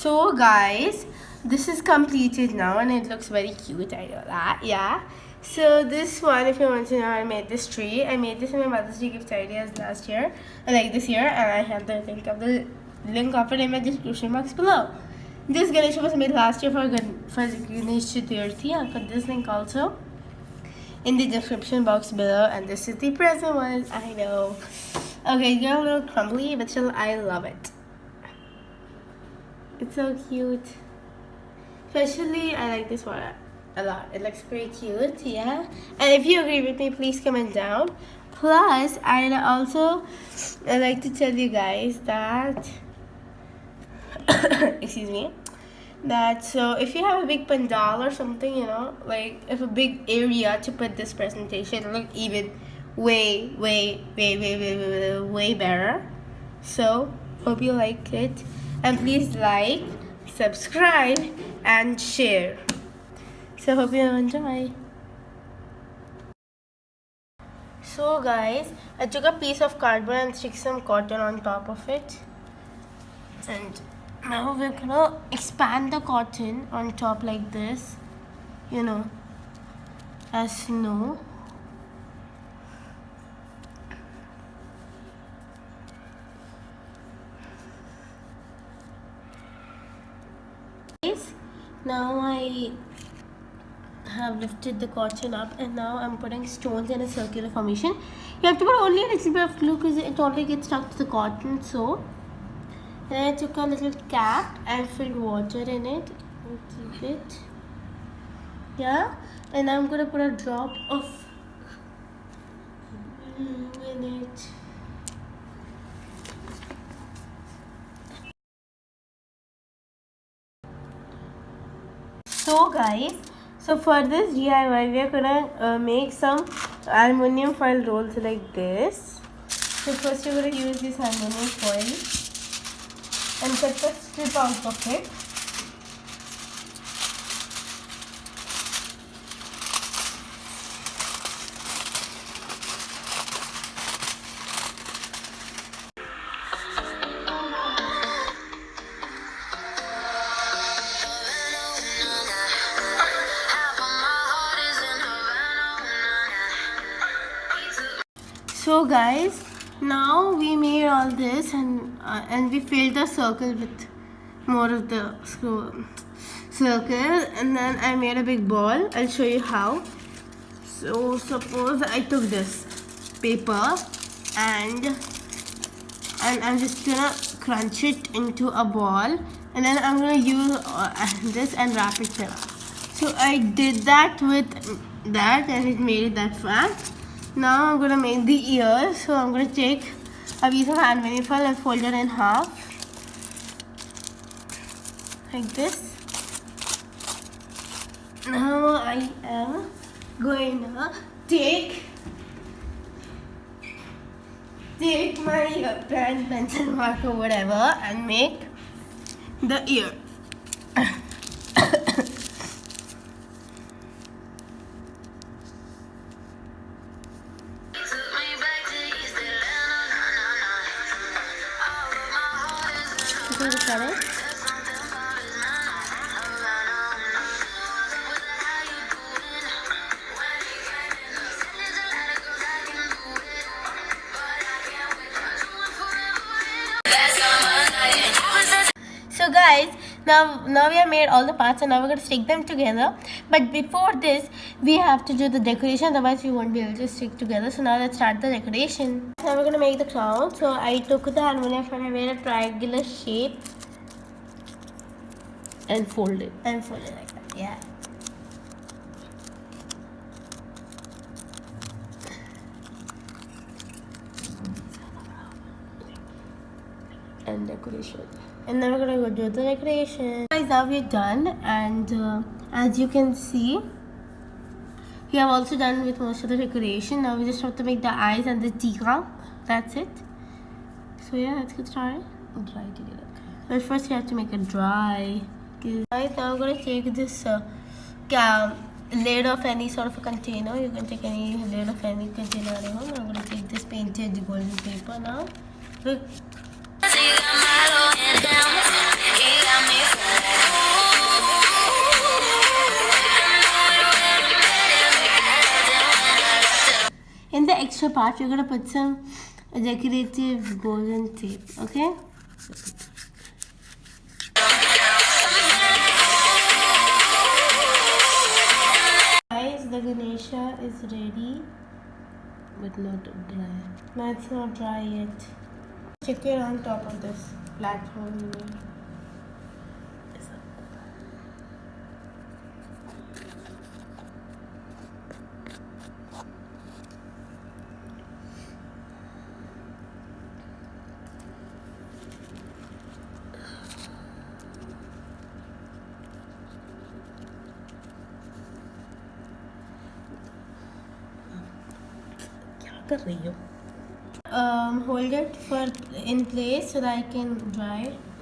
So guys, this is completed now and it looks very cute. I know that, yeah. So this one, if you want to know, I made this tree. I made this in my Mother's Day gift ideas last year, like this year, and I have the link of it in my description box below. This Ganesha was made last year for Ganesh Chaturthi. I'll put this link also in the description box below, and this is the present one. I know. Okay, it's a little crumbly, but still I love it. It's so cute. Especially I like this one a lot. It looks pretty cute, yeah. And if you agree with me, please comment down. Plus, I'd also like to tell you guys that excuse me, that so if you have a big pandal or something, you know, like if a big area to put this presentation, look even way better. So hope you like it, and please like, subscribe and share. So hope you enjoy. So guys, I took a piece of cardboard and stick some cotton on top of it, and now we're gonna expand the cotton on top like this, you know, as snow. Now I have lifted the cotton up, and now I'm putting stones in a circular formation. You have to put only a little bit of glue because it already gets stuck to the cotton. So then I took a little cap and filled water in it a little bit, yeah, and I'm gonna put a drop of glue in it. So guys, so for this DIY we are gonna make some aluminium foil rolls like this. So first you're gonna use this aluminium foil and cut the strip out of it. So guys, now we made all this and we filled the circle with more of the circle, and then I made a big ball. I'll show you how. So suppose I took this paper and I'm just gonna crunch it into a ball, and then I'm gonna use this and wrap it up. So I did that with that and it made it that fat. Now I'm gonna make the ears. So I'm gonna take a piece of aluminium foil and fold it in half like this. Now I am going to take my pen, pencil, marker, whatever, and make the ear. So guys, now we have made all the parts, and now we're going to stick them together. But before this, we have to do the decoration, otherwise we won't be able to stick together. So now let's start the decoration. Now we're going to make the crown. So I took the aluminium foil and made a triangular shape and fold it like that, yeah. And decoration. And then we're gonna go do the decoration. Guys, now we're done, and as you can see, we have also done with most of the decoration. Now we just have to make the eyes and the tika. That's it. So yeah, let's get started. Dry together. But first we have to make it dry. Guys, now I'm gonna take this lid of any sort of a container. You can take any lid of any container at home. I'm gonna take this painted golden paper now. Look. He got my low and down. He got me. extra part, we're gonna put some decorative golden tape. Okay. Guys, the Ganesha is ready, but not dry. No, it's not dry yet. Stick it on top of this platform you made. Hold it in place so that I can dry it.